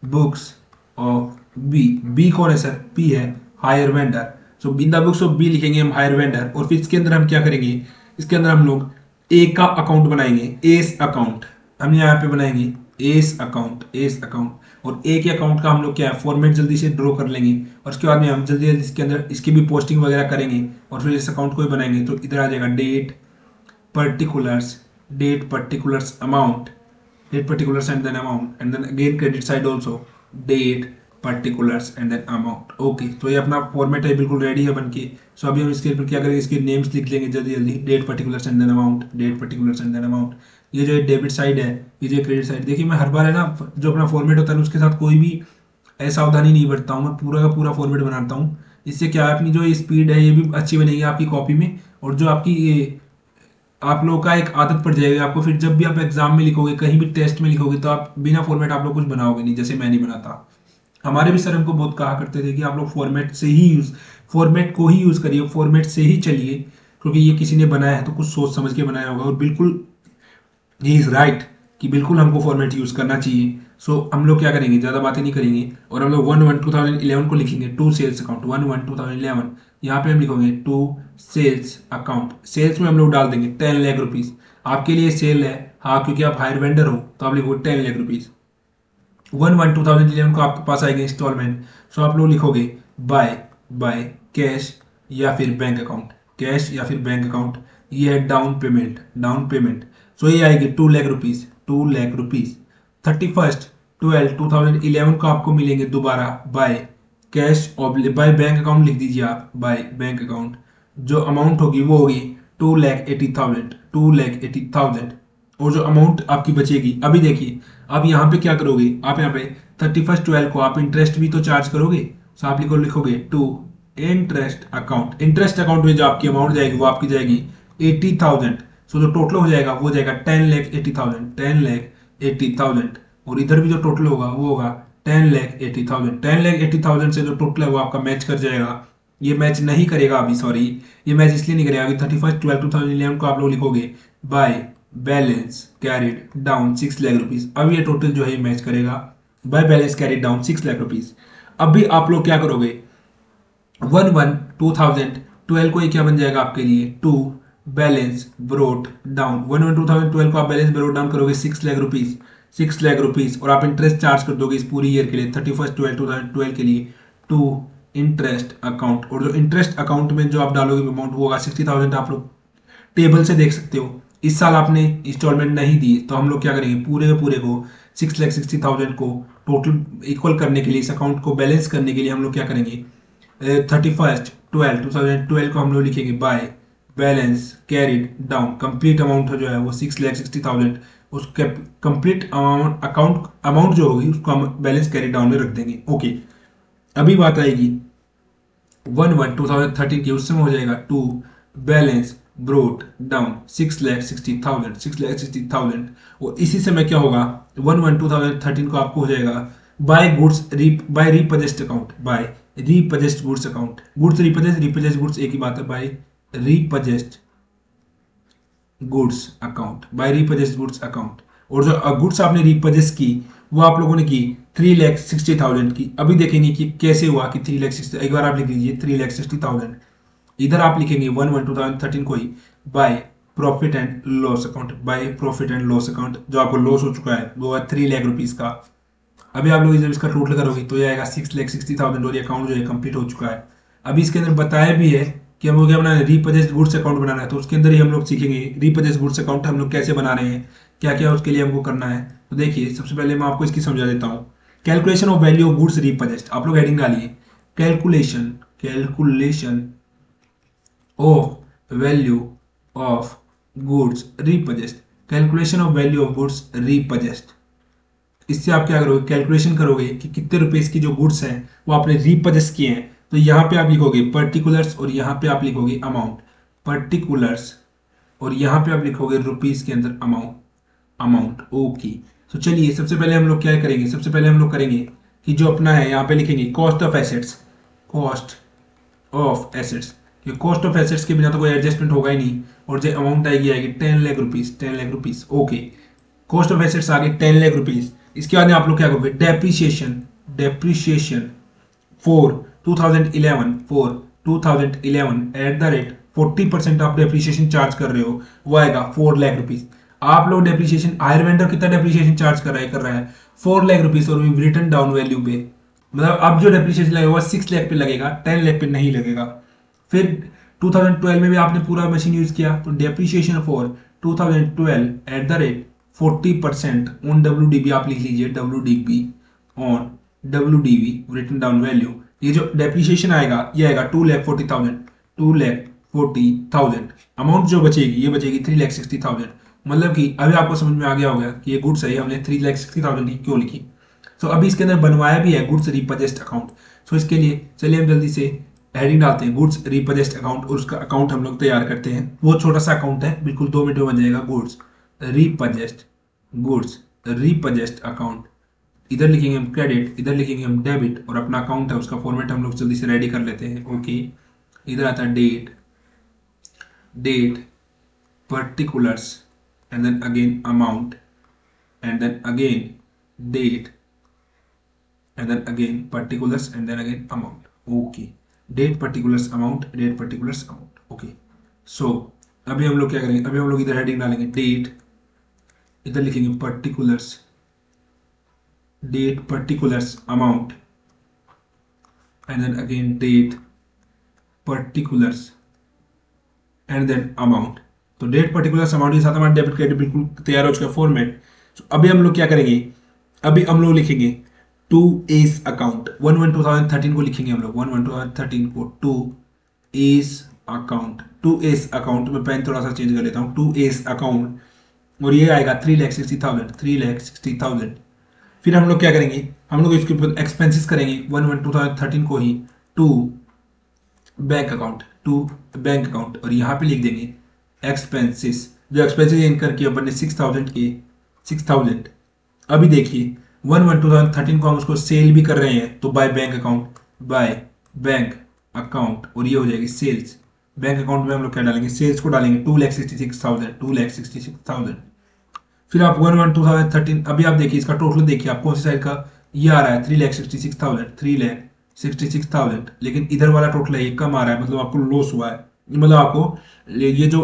books of B. B कौन है सर, पी है hire vendor. So in the books of B लिखेंगे हम हायर वेंडर, और फिर इसके अंदर हम क्या करेंगे, इसके अंदर हम लोग ए का अकाउंट बनाएंगे, एस अकाउंट। हम यहाँ पे बनाएंगे एस अकाउंट, एस अकाउंट। और ए के अकाउंट का हम लोग क्या है फॉर्मेट जल्दी से ड्रॉ कर लेंगे, और उसके बाद में हम जल्दी जल्दी इसके अंदर इसकी भी पोस्टिंग वगैरह करेंगे, और फिर इस अकाउंट को भी बनाएंगे। तो इधर आ जाएगा date particulars, date particulars amount, date particulars and then amount, and then again credit side also date particulars and then amount। Okay, तो ये अपना फॉर्मेट है, बिल्कुल रेडी है बनके। सो अभी हम इसके ऊपर क्या करेंगे, इसके नेम्स लिख लेंगे जल्दी जल्दी, date particulars and then amount, date particulars and then amount. ये जो डेबिट साइड है, ये जो क्रेडिट साइड, देखिए मैं हर बार है ना जो अपना फॉर्मेट होता है उसके साथ कोई भी असावधानी नहीं बरतता हूँ, मैं पूरा का पूरा फॉर्मेट बनाता हूँ। इससे क्या है, अपनी जो ये स्पीड है ये भी अच्छी बनेगी आपकी कॉपी में, और जो आपकी ये आप लोगों का एक आदत पड़ जाएगी आपको, फिर जब भी आप एग्जाम में लिखोगे, कहीं भी टेस्ट में लिखोगे, तो आप बिना फॉर्मेट आप लोग कुछ बनाओगे नहीं, जैसे मैं नहीं बनाता। हमारे भी सर हमको बहुत कहा करते थे कि आप लोग फॉर्मेट से ही यूज, फॉर्मेट को ही यूज करिए, फॉर्मेट से ही चलिए, क्योंकि ये किसी ने बनाया है तो कुछ सोच समझ के बनाया होगा। और बिल्कुल ही इज राइट कि बिल्कुल हमको फॉर्मेट यूज करना चाहिए। सो हम लोग क्या करेंगे, ज्यादा बातें नहीं करेंगे, और हम लोग 1/1/2011 को लिखेंगे टू सेल्स अकाउंट। 1/1/2011 यहाँ पे हम लिखेंगे टू सेल्स अकाउंट। सेल्स में हम लोग डाल देंगे 10 लाख रुपीज। आपके लिए सेल है, हाँ, क्योंकि आप हायर वेंडर हो, तो आप लिखोगे 10 लाख रुपीज। 1/1/2011 को आपके पास आएगा इंस्टॉलमेंट। सो आप लोग लिखोगे बाय कैश या फिर बैंक अकाउंट, कैश या फिर बैंक अकाउंट। ये है डाउन पेमेंट, डाउन पेमेंट। सो ये आएगी 2 लाख रुपीज, 2 लाख रुपीज। 31/12/2011 को आपको मिलेंगे दोबारा बाय कैश और बाय बैंक अकाउंट लिख दीजिए आप, बाय बैंक अकाउंट। जो अमाउंट होगी वो होगी 2,80,000, 2,80,000। और जो अमाउंट आपकी बचेगी, अभी देखिए आप यहाँ पे क्या करोगे, आप यहाँ पे 31/12 को आप इंटरेस्ट भी तो चार्ज करोगे। तो आप लिखोगे to interest account. Interest account में जो आपकी अमाउंट जाएगी वो आपकी जाएगी 80,000। सो जो टोटल हो जाएगा वो जाएगा 10,80,000, 10,80,000। और इधर भी जो टोटल होगा वो होगा 10,80,000। 10,80,000 से जो टोटल है वो आपका मैच कर जाएगा। ये मैच नहीं करेगा अभी, सॉरी, ये मैच इसलिए नहीं करेगा अभी 31/12/2011 को आप लोग लिखोगे by balance carried down 6 lakh rupees. अब ये टोटल जो है मैच करेगा by balance carried down 6 lakh rupees. अभी आप लोग क्या करोगे, 1/1/2012 को ये क्या बन जाएगा आपके लिए, टू बैलेंस ब्रोट डाउन। 1/1/2012 को आप बैलेंस ब्रोट डाउन करोगे 6 लाख रुपीज, 6 लाख रुपीज, और आप इंटरेस्ट चार्ज कर दोगे इस पूरी ईयर के लिए 31/12/2012 के लिए टू इंटरेस्ट अकाउंट। और जो इंटरेस्ट अकाउंट में जो आप डालोगे अमाउंट वो होगा 60,000। आप लोग टेबल से देख सकते हो, इस साल आपने इंस्टॉलमेंट नहीं दी, तो हम लोग क्या करेंगे, पूरे के पूरे को 6,60,000 को टोटल इक्वल करने के लिए, इस अकाउंट को बैलेंस करने के लिए हम लोग क्या करेंगे, 31/12/2012 को हम लोग लिखेंगे by balance carried down. Complete amount जो है वो 6,60,000, उसके कंप्लीट अमाउंट जो होगी उसको हम बैलेंस कैरिड डाउन में रख देंगे। ओके, अभी बात आएगी 1/1/2013 की, उस समय हो जाएगा टू बैलेंस ब्रोट डाउन 6,60,000, 6,60,000। और इसी समय क्या होगा, 1/1/2013 को आपको हो जाएगा by goods by repossessed account, by repossessed goods account. Goods repossessed goods एक ही बात है, by repossessed goods account, by repossessed goods account. और जो गुड्स आपने रीपजेस्ट की वो आप लोगों ने की 3,60,000 की। अभी देखेंगे कि कैसे हुआ कि 3,60,000, एक बार आप लिख लीजिए 3,60,000। इधर आप लिखेंगे 1/1/2013 को ही by profit and loss account, by profit and loss account. जो आपको लॉस हो चुका है वो है 3 लाख रुपीज का। अभी आप लोग जब इसका टोटल करोगे तो ये आएगा 6,60,000, और ये अकाउंट जो है कंप्लीट हो चुका है। अभी इसके अंदर बताया भी है कि हमको क्या बनाना है, रीपजेस्ट गुड्स अकाउंट बनाना है। तो उसके अंदर ही हम लोग सीखेंगे रीपजेस्ट गुड्स अकाउंट हम लोग कैसे बना रहे हैं, क्या क्या उसके लिए हमको करना है। तो देखिए सबसे पहले मैं आपको इसकी समझा देता हूँ। Calculation of value of goods repossessed, आप लोग हेडिंग डालिए calculation of value of goods repossessed. Calculation of value of goods repossessed. इससे आप क्या करोगे, कैलकुलेशन करोगे कि कितने रुपीस की जो गुड्स हैं वो आपने रीपजेस्ट किए हैं। तो यहाँ पे आप लिखोगे पर्टिकुलर्स और यहाँ पे आप लिखोगे अमाउंट, पर्टिकुलर्स और यहाँ पे आप लिखोगे रुपीस के अंदर अमाउंट, अमाउंट। ओके, तो चलिए सबसे पहले हम लोग क्या करेंगे, सबसे पहले हम लोग करेंगे कि जो अपना है यहाँ पे लिखेंगे cost of assets, cost of assets. ये कॉस्ट ऑफ एसेट्स के बिना तो कोई एडजस्टमेंट होगा ही नहीं। और जो अमाउंट आएगी आएगी 10 lakh rupees, 10 lakh rupees. Okay, cost of assets आ गई 10 लाख रुपीस। इसके बाद में आप लोग क्या करोगे, depreciation, depreciation for 2011, for 2011 eight the rate 40% आप डेप्रिसिएशन चार्ज कर रहे हो, वो आएगा 4 लाख रुपीस। आप लोग डेप्रिसिएशन, हायर वेंडर कितना डेप्रिसिएशन चार्ज कर रहा है 4 लाख रुपीस, और रिटर्न डाउन वैल्यू पे, मतलब अब जो डेप्रिसिएशन लगेगा वो 6 लाख पे लगेगा, 10 लाख पे नहीं लगेगा। फिर 2012 में भी आपने पूरा मशीन यूज किया, तो depreciation for 2012 eight the rate 40% on WDV आप लिख लीजिए, WDV on WDV return down value. ये जो डेप्रिसिएशन आएगा ये आएगा 2,40,000, 2,40,000। अमाउंट जो बचेगी ये बचेगी 3,60,000। मतलब कि अभी आपको समझ में आ गया होगा कि ये गुड्स है, हमने 3,60,000 की क्यों लिखी। सो अभी इसके अंदर बनवाया भी है गुड्स रीपजेस्ड अकाउंट। सो इसके लिए चलिए हम जल्दी से हेडिंग डालते हैं गुड्स रीपजेस्ड अकाउंट, और उसका अकाउंट हम लोग तैयार करते हैं। वो छोटा सा अकाउंट है, बिल्कुल 2 मिनट में बन जाएगा। गुड्स रीपजेस्ड, गुड्स रीपजेस्ड अकाउंट, इधर लिखेंगे हम क्रेडिट, इधर लिखेंगे हम डेबिट, और अपना अकाउंट है उसका फॉर्मेट हम लोग जल्दी से रेडी कर लेते हैं। ओके, इधर आता है date, date, particulars, and then again amount, and then again date, and then again particulars, and then again amount. Okay, date particulars amount, date particulars amount. Okay, so अभी हम लोग क्या करेंगे, अभी हम लोग इधर हेडिंग डालेंगे डेट, इधर लिखेंगे particulars, date particulars amount, and then again date particulars, and then amount. तो डेट पर्टिकुलर्स अमाउंट के साथ हमारा डेबिट क्रेडिट बिल्कुल तैयार हो चुका है फॉर्मेट। तो अभी हम लोग क्या करेंगे, अभी हम लोग लिखेंगे टू एस अकाउंट, 1/1/2013 को लिखेंगे हम लोग, 1/1/2013 को to S account, to S account में पेन थोड़ा सा चेंज कर लेता हूँ, टू एस अकाउंट, और ये आएगा 3,60,000, 3,60,000। फिर हम लोग क्या करेंगे, हम लोग इसके ऊपर एक्सपेंसेस करेंगे 1/1/2013 को ही to bank account, to bank account, और यहाँ पे लिख देंगे एक्सपेंसेस। जो एक्सपेंसेस इनकर किए अपन ने 6,000 के 6,000। अभी देखिए 1/1/2013 को हम उसको सेल भी कर रहे हैं, तो by bank account, by bank account, और ये हो जाएगी सेल्स। बैंक अकाउंट में हम लोग क्या डालेंगे, सेल्स को डालेंगे 2,66,000, 2,66,000। फिर आप 1/1/2013, अभी आप देखिए इसका टोटल देखिए, आप कौन सी साइड का ये आ रहा है 3,66,000, 3,66,000, लेकिन इधर वाला टोटल है ये कम आ रहा है, मतलब आपको लॉस हुआ है। मतलब आपको ये जो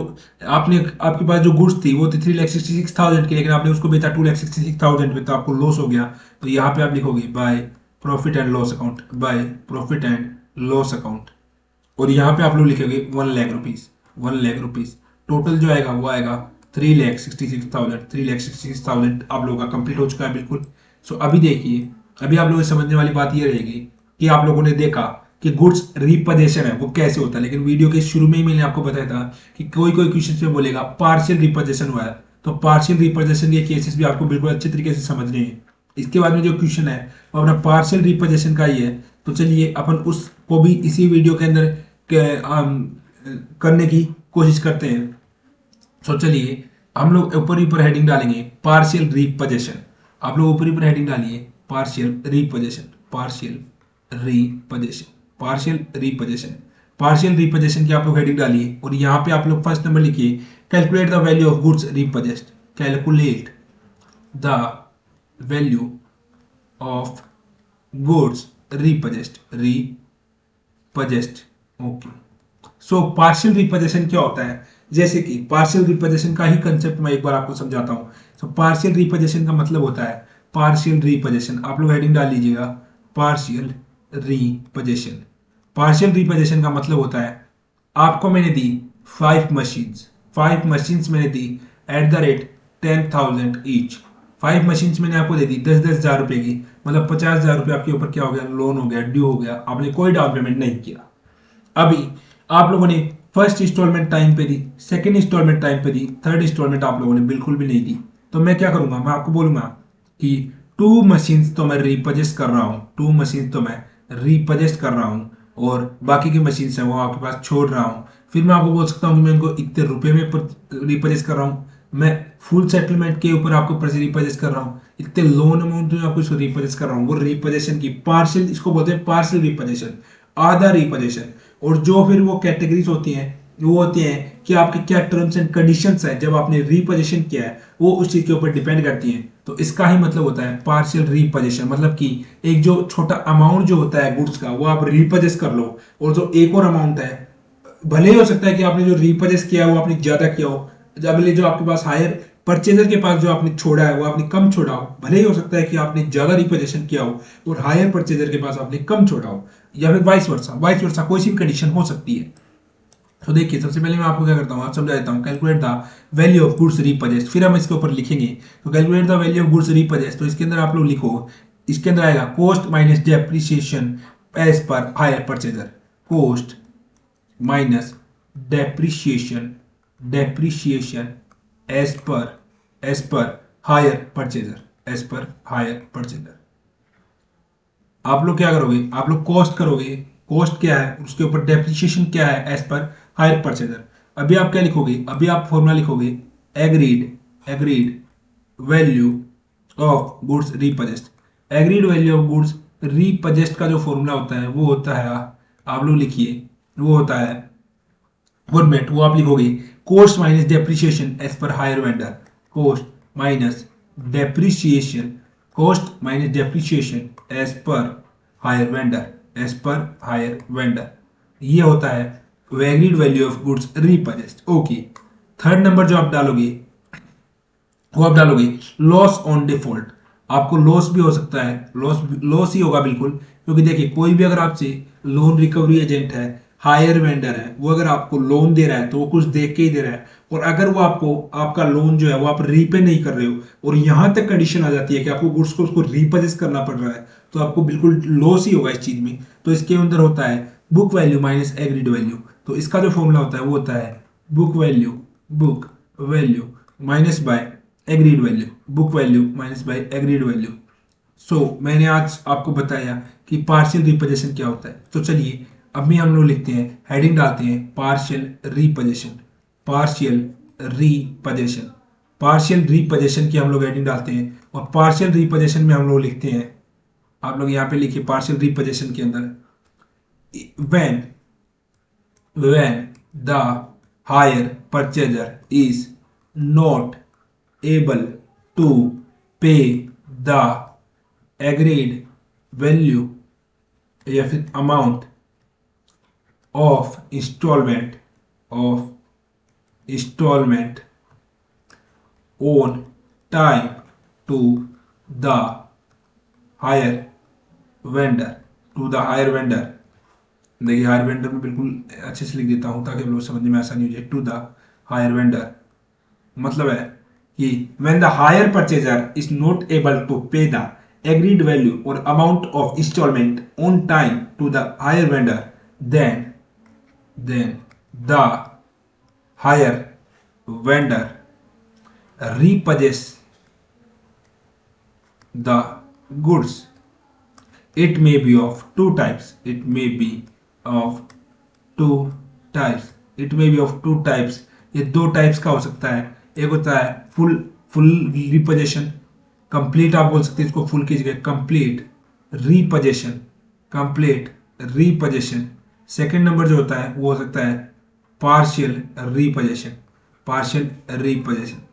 आपने, आपके पास जो गुड्स थी वो थी 3,66,000 की, लेकिन आपने उसको बेचा 2,66,000 में, तो आपको लॉस हो गया। तो यहाँ पे आप लिखोगे bye profit and loss account, by profit and loss account, और यहाँ पे आप लोग लिखोगे 1 lakh rupees, 1 lakh rupees. Total जो आएगा वो आएगा 3,66,000, 3,66,000 आप लोगों का कंप्लीट हो चुका है बिल्कुल। सो अभी देखिए, अभी आप लोगों को समझने वाली बात ये रहेगी कि आप लोगों ने देखा कि गुड्स रिपोजिशन है वो कैसे होता है, लेकिन वीडियो के शुरू में ही मैंने आपको बताया था कि कोई कोई क्वेश्चन में बोलेगा पार्शियल रिपोजिशन हुआ है, तो पार्शियल रिपोजिशन के केसेस भी आपको बिल्कुल अच्छे तरीके से समझने हैं। इसके बाद में जो क्वेश्चन है वो अपना पार्शियल रिपोजिशन का ही है, तो चलिए अपन उसको भी इसी वीडियो के अंदर करने की कोशिश करते हैं। तो चलिए हम लोग ऊपर ही ऊपर हेडिंग डालेंगे पार्शियल रिपोजिशन। आप लोग ऊपर ही ऊपर हेडिंग डालिए partial reposition, partial reposition, partial reposition, partial reposition की आप लोग हेडिंग डालिए, और यहाँ पे आप लोग फर्स्ट नंबर लिखिए calculate the value of goods repossessed, calculate the value of goods repossessed, repossessed. Okay, so partial repossession क्या होता है, जैसे कि पार्शियल रिपोजिशन का ही कंसेप्ट मैं एक बार आपको समझाता हूँ। सो पार्शियल रिपोजिशन का मतलब होता है, पार्शियल रिपोजिशन आप लोग हेडिंग डाल लीजिएगा पार्शियल रिपोजिशन। पार्शियल रिपोजिशन का मतलब होता है आपको मैंने दी 5 मशीन्स, 5 मशीन्स मैंने दी at the rate 10,000 each. 5 machines मैंने आपको दे दी 10,000 रुपए की, मतलब 50,000 रुपये आपके ऊपर क्या हो गया, लोन हो गया, ड्यू हो गया, आपने कोई डाउन पेमेंट नहीं किया। अभी आप लोगों ने फर्स्ट इंस्टॉलमेंट टाइम पे दी, सेकंड इंस्टॉलमेंट टाइम पे दी, थर्ड इंस्टॉलमेंट आप लोगों ने बिल्कुल भी नहीं दी। तो मैं क्या करूंगा, मैं आपको बोलूंगा कि 2 मशीन्स तो मैं रिपजेस्ट कर रहा हूँ, 2 मशीन्स तो मैं रिपजेस्ट कर रहा हूँ, और बाकी की मशीन्स हैं वो आपके पास छोड़ रहा हूँ। फिर मैं आपको बोल सकता हूँ कि मैं इनको इतने रुपए में रिपजेस्ट कर रहा हूँ, मैं फुल सेटलमेंट के ऊपर आपको रिपजेस्ट कर रहा हूँ, इतने लोन अमाउंट में आपको इसको रिपजेस्ट कर रहा हूँ। वो रिपजेशन की पार्शियल, इसको बोलते हैं पार्शियल रिपजेशन, आधा रिपजेशन। और जो फिर वो कैटेगरीज होती हैं, वो होती हैं कि आपके क्या टर्म्स एंड कंडीशंस है जब आपने रिपोजिशन किया है, वो उस चीज के ऊपर डिपेंड करती हैं। तो इसका ही मतलब होता है पार्शियल रिपोजिशन, मतलब कि एक जो छोटा अमाउंट जो होता है गुड्स का वो आप रिपोजेस कर लो, और जो एक और अमाउंट है, भले ही हो सकता है कि आपने जो रिपोजेस किया है वो आपने ज्यादा किया हो, अगले जो आपके पास हायर परचेजर के पास जो आपने छोड़ा है वो आपने कम छोड़ा हो, भले ही हो सकता है कि आपने ज्यादा रिपोजिशन किया हो और हायर परचेजर के पास आपने कम छोड़ा हो, या फिर वाइस वर्सा कोई सी भी कंडीशन हो सकती है। तो देखिए सबसे पहले मैं आपको क्या करता हूँ, आप समझा देता हूँ, calculate the value of goods repossessed, फिर हम इसके ऊपर लिखेंगे। तो calculate the value of goods repossessed, तो इसके अंदर आप लोग लिखो, इसके अंदर आएगा cost minus depreciation as per hire purchaser, cost minus depreciation, depreciation as per hire purchaser, as per hire purchaser. आप लोग क्या करोगे, आप लोग कॉस्ट करोगे, कॉस्ट क्या है उसके ऊपर डेप्रिसिएशन क्या है एज पर हायर परचेजर। अभी आप क्या लिखोगे, अभी आप फॉर्मूला लिखोगे, agreed value of goods repossessed. Agreed value of goods repossessed का जो फॉर्मूला होता है वो होता है, आप लोग लिखिए, वो होता है फॉर्मेट, वो आप लिखोगे cost minus depreciation as per hire vendor, cost minus depreciation, cost minus depreciation as per hire vendor, as per hire vendor. ये होता है agreed value of goods repossessed. Okay, third number जो आप डालोगे वो आप डालोगे लॉस ऑन डिफॉल्ट। आपको लॉस भी हो सकता है, लॉस ही होगा बिल्कुल, क्योंकि देखिए कोई भी अगर आपसे लोन रिकवरी एजेंट है, हायर वेंडर है, वो अगर आपको लोन दे रहा है तो वो कुछ देख के ही दे रहा है, और अगर वो आपको आपका लोन जो है वो आप रीपे नहीं कर रहे हो और यहां तक कंडीशन आ जाती है कि आपको गुड्स को उसको रीपजेस करना पड़ रहा है, तो आपको बिल्कुल लॉस ही होगा इस चीज में। तो इसके अंदर होता है book value minus agreed value. तो इसका जो फॉर्मूला होता है वो होता है book value minus by agreed value, book value minus by agreed value. So मैंने आज आपको बताया कि पार्शियल रिपोजिशन क्या होता है। तो चलिए अभी हम लोग लिखते हैं, हेडिंग डालते हैं partial reposition, partial reposition, partial reposition की हम लोग हेडिंग डालते हैं, और पार्शियल रिपोजिशन में हम लोग लिखते हैं, आप लोग यहाँ पे लिखिए पार्शियल रिपोजिशन के अंदर, when the hire purchaser is not able to pay the agreed value या फिर amount of installment on time to the hire vendor, देखिए हायर वेंडर में बिल्कुल अच्छे से लिख देता हूं ताकि हम लोग समझने में आसानी हो जाए। टू द हायर वेंडर मतलब है कि when the hire purchaser is not able to pay the agreed value और amount of installment on time to the hire vendor, then the hire vendor repossess the goods. It may be of two types. It may be of two types. It may be of two types. ये दो types का हो सकता है। एक होता है full reposition, complete आप बोल सकते हैं इसको, फुल की जगह कंप्लीट रिपोजिशन। सेकेंड नंबर जो होता है वो हो सकता है पार्शियल रिपोजिशन।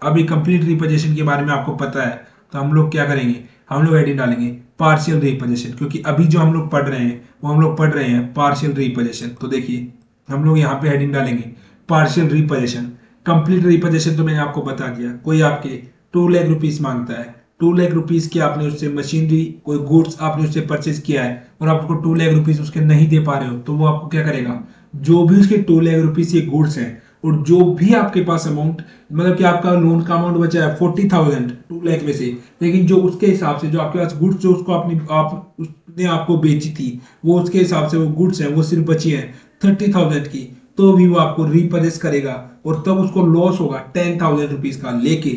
अभी कंप्लीट रिपोजिशन के बारे में आपको पता है, तो हम लोग क्या करेंगे, हम लोग हेडिंग डालेंगे पार्शियल रिपोजिशन, क्योंकि अभी जो हम लोग पढ़ रहे हैं वो हम लोग पढ़ रहे हैं पार्शियल रिपोजिशन। तो देखिए हम लोग यहाँ पे हेडिंग डालेंगे पार्शियल रिपोजिशन। कंप्लीट रिपोजिशन तो मैंने आपको बता दिया, कोई आपके 2 लाख रुपीस मांगता है, 2 लाख रुपीस की आपने उससे मशीनरी कोई गुड्स आपने उससे परचेज किया है और आपको 2 लाख रुपीस उसके नहीं दे पा रहे हो, तो वो आपको क्या करेगा, जो भी उसके 2 लाख रुपीस ये गुड्स हैं और जो भी आपके पास अमाउंट, मतलब कि आपका लोन का अमाउंट बचा है 40,000 2 लाख में से, लेकिन जो उसके हिसाब से जो आपके पास गुड्स जो उसको उसने आपको बेची थी वो उसके हिसाब से वो गुड्स हैं वो सिर्फ बची है 30,000 की, तो भी वो आपको रीपोजेस करेगा और तब उसको लॉस होगा 10,000 रुपीज का। लेके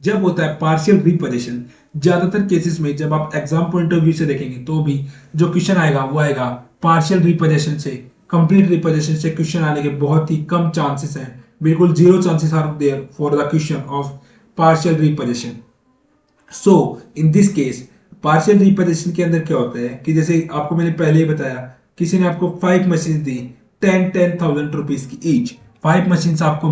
जब होता है पार्शियल रिपोजेशन, ज्यादातर केसेस में जब आप एग्जाम पॉइंट ऑफ व्यू से देखेंगे तो भी जो क्वेश्चन आएगा वो आएगा पार्शियल रिपोजेशन से। कंप्लीट रिपोजेशन से क्वेश्चन आने के बहुत ही कम चांसेस हैं, बिल्कुल zero chances are there for the question of partial repossession. So in this case partial repossession के अंदर क्या होता है कि जैसे आपको मैंने पहले ही बताया, किसी ने आपको 5 मशीन दी 10,000 रुपीज की ईच, 5 मशीन आपको